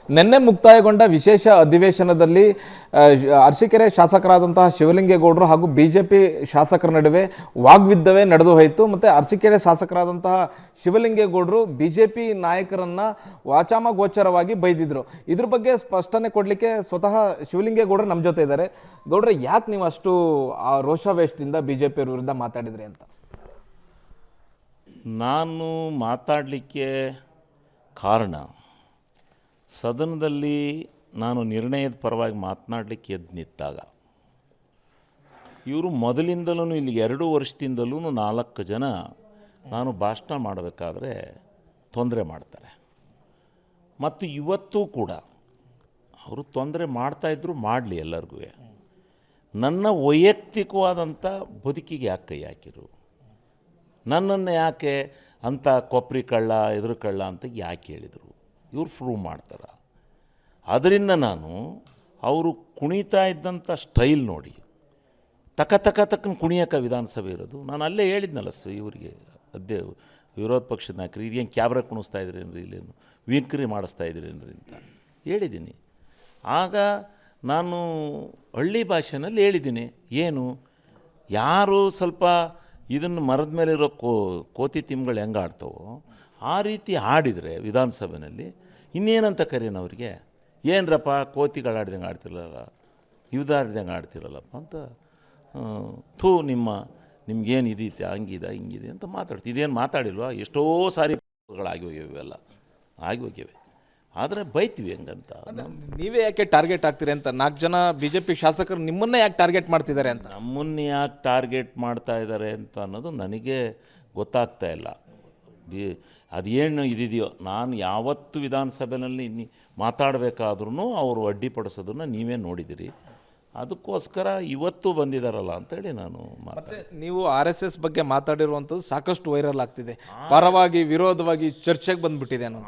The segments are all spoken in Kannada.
ನಿನ್ನೆ ಮುಕ್ತಾಯಗೊಂಡ ವಿಶೇಷ ಅಧಿವೇಶನದಲ್ಲಿ ಅರಸೀಕೆರೆ ಶಾಸಕರಾದಂತಹ ಶಿವಲಿಂಗೇಗೌಡರು ಹಾಗೂ ಬಿಜೆಪಿ ಶಾಸಕರ ನಡುವೆ ವಾಗ್ವಿದ್ದವೇ ನಡೆದು ಹೋಯಿತು. ಮತ್ತು ಅರಸೀಕೆರೆ ಶಾಸಕರಾದಂತಹ ಶಿವಲಿಂಗೇಗೌಡರು ಬಿಜೆಪಿ ನಾಯಕರನ್ನ ವಾಚಾಮಗೋಚರವಾಗಿ ಬೈದಿದ್ರು. ಇದ್ರ ಬಗ್ಗೆ ಸ್ಪಷ್ಟನೆ ಕೊಡಲಿಕ್ಕೆ ಸ್ವತಃ ಶಿವಲಿಂಗೇಗೌಡರು ನಮ್ಮ ಜೊತೆ ಇದ್ದಾರೆ. ಗೌಡ್ರೆ, ಯಾಕೆ ನೀವು ಅಷ್ಟು ರೋಷಾವೇಶದಿಂದ ಬಿಜೆಪಿ ವಿರುದ್ಧ ಮಾತಾಡಿದ್ರಿ ಅಂತ? ನಾನು ಮಾತಾಡಲಿಕ್ಕೆ ಕಾರಣ, ಸದನದಲ್ಲಿ ನಾನು ನಿರ್ಣಯದ ಪರವಾಗಿ ಮಾತನಾಡಲಿಕ್ಕೆ ಎದ್ದು ನಿಂತಾಗ ಇವರು ಮೊದಲಿಂದಲೂ ಇಲ್ಲಿ 2 ವರ್ಷದಿಂದಲೂ 4 ಜನ ನಾನು ಭಾಷಣ ಮಾಡಬೇಕಾದ್ರೆ ತೊಂದರೆ ಮಾಡ್ತಾರೆ. ಮತ್ತು ಇವತ್ತೂ ಕೂಡ ಅವರು ತೊಂದರೆ ಮಾಡ್ತಾಯಿದ್ರು, ಮಾಡಲಿ ಎಲ್ಲರಿಗೂ. ನನ್ನ ವೈಯಕ್ತಿಕವಾದಂಥ ಬದುಕಿಗೆ ಯಾಕೆ ಕೈ ಹಾಕಿರು? ನನ್ನನ್ನು ಯಾಕೆ ಅಂಥ ಕೊಪ್ಪರಿ ಕಳ್ಳ ಎದುರು ಕಳ್ಳ ಅಂತ ಯಾಕೆ ಹೇಳಿದರು? ಇವ್ರು ಪ್ರೂವ್ ಮಾಡ್ತಾರೆ. ಅದರಿಂದ ನಾನು ಅವರು ಕುಣಿತಾ ಇದ್ದಂಥ ಸ್ಟೈಲ್ ನೋಡಿ ತಕ್ಕನ ಕುಣಿಯೋಕೆ ವಿಧಾನಸಭೆ ಇರೋದು. ನಾನು ಅಲ್ಲೇ ಹೇಳಿದ್ನಲ್ಲ ಇವರಿಗೆ, ವಿರೋಧ ಪಕ್ಷದ ನಾಯಕರು, ಇದೇನು ಕ್ಯಾಬ್ರ ಕುಣಿಸ್ತಾ ಇದ್ರೇನ್ರಿ, ಇಲ್ಲೇನು ವೀಕ್ರಿ ಮಾಡಿಸ್ತಾ ಇದ್ರೇನ್ರಿ ಅಂತ ಹೇಳಿದ್ದೀನಿ. ಆಗ ನಾನು ಹಳ್ಳಿ ಭಾಷೆನಲ್ಲಿ ಹೇಳಿದ್ದೀನಿ, ಏನು ಯಾರು ಸ್ವಲ್ಪ ಇದನ್ನು ಮರದ ಮೇಲೆ ಇರೋ ಕೋತಿ ತಿಮ್ಗಳು ಹೆಂಗೆ ಆಡ್ತಾವೋ ಆ ರೀತಿ ಆಡಿದರೆ ವಿಧಾನಸಭೆಯಲ್ಲಿ ಇನ್ನೇನಂತ ಕರೆಯೋಣ ಅವರಿಗೆ? ಏನರಪ್ಪ ಕೋತಿಗಳಾಡ್ದಂಗೆ ಆಡ್ತಿರಲ್ಲ, ಇವ್ದಾಡ್ದಂಗೆ ಆಡ್ತಿರಲ್ಲಪ್ಪ ಅಂತ ನಿಮ್ಗೇನು ಇದೀತೆ, ಹಂಗಿದೆ ಹಿಂಗಿದೆ ಅಂತ ಮಾತಾಡ್ತೀವಿ. ಇದೇನು ಮಾತಾಡಿಲ್ವಾ? ಎಷ್ಟೋ ಸಾರಿ ಆಗಿ ಹೋಗ್ಯವೆ, ಆಗಿ ಹೋಗ್ಯವೆ. ಆದರೆ ಬೈತೀವಿ ಹೆಂಗಂತ. ನೀವೇ ಯಾಕೆ ಟಾರ್ಗೆಟ್ ಆಗ್ತೀರಿ ಅಂತ 4 ಜನ ಬಿಜೆಪಿ ಶಾಸಕರು ನಿಮ್ಮನ್ನೇ ಯಾಕೆ ಟಾರ್ಗೆಟ್ ಮಾಡ್ತಿದ್ದಾರೆ ಅಂತ? ನಮ್ಮನ್ನು ಯಾಕೆ ಟಾರ್ಗೆಟ್ ಮಾಡ್ತಾ ಇದ್ದಾರೆ ಅಂತ ಅನ್ನೋದು ನನಗೆ ಗೊತ್ತಾಗ್ತಾ ಇಲ್ಲ. ಅದೇನು ಇದಿದೆಯೋ, ನಾನು ಯಾವತ್ತು ವಿಧಾನಸಭೆಯಲ್ಲಿ ಮಾತಾಡಬೇಕಾದ್ರೂ ಅವರು ಅಡ್ಡಿಪಡಿಸೋದನ್ನು ನೀವೇ ನೋಡಿದ್ದೀರಿ. ಅದಕ್ಕೋಸ್ಕರ ಇವತ್ತು ಬಂದಿದ್ದಾರಲ್ಲ ಅಂತೇಳಿ ನಾನು ನೀವು RSS ಬಗ್ಗೆ ಮಾತಾಡಿರುವಂಥದ್ದು ಸಾಕಷ್ಟು ವೈರಲ್ ಆಗ್ತಿದೆ. ಪರವಾಗಿ ವಿರೋಧವಾಗಿ ಚರ್ಚೆಗೆ ಬಂದುಬಿಟ್ಟಿದೆ ಅನ್ನೋ.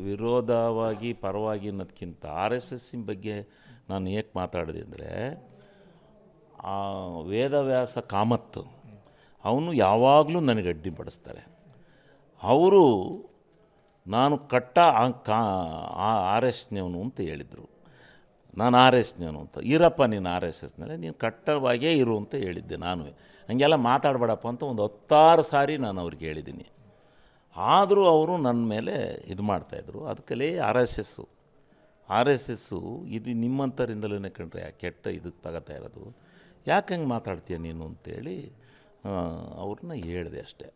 ವಿರೋಧವಾಗಿ ಪರವಾಗಿ ಅನ್ನೋದಕ್ಕಿಂತ RSS ಬಗ್ಗೆ ನಾನು ಏಕೆ ಮಾತಾಡಿದೆ ಅಂದರೆ, ಆ ವೇದವ್ಯಾಸ ಕಾಮತ್ ಅವನು ಯಾವಾಗಲೂ ನನಗೆ ಅಡ್ಡಿಪಡಿಸ್ತಾರೆ. ಅವರು ನಾನು RSSನವನು ಅಂತ ಹೇಳಿದರು. ನಾನು RSSನವನು ಅಂತ. ಇರಪ್ಪ ನೀನು RSSನಲ್ಲಿ ನೀನು ಕಟ್ಟವಾಗೇ ಇರು ಅಂತ ಹೇಳಿದ್ದೆ. ನಾನು ಹಂಗೆಲ್ಲ ಮಾತಾಡಬೇಡಪ್ಪ ಅಂತ ಒಂದು 10 ಸಾರಿ ನಾನು ಅವ್ರಿಗೆ ಹೇಳಿದ್ದೀನಿ. ಆದರೂ ಅವರು ನನ್ನ ಮೇಲೆ ಇದು ಮಾಡ್ತಾಯಿದ್ರು. ಅದಕ್ಕಲ್ಲೇ RSSಸು ಇದು ನಿಮ್ಮಂಥರಿಂದಲೇ ಕಂಡ್ರೆ ಕೆಟ್ಟ ಇದು ತಗೋತಾ ಇರೋದು, ಯಾಕೆ ಹಂಗೆ ಮಾತಾಡ್ತೀಯ ನೀನು ಅಂತೇಳಿ ಅವ್ರನ್ನ ಹೇಳಿದೆ ಅಷ್ಟೇ.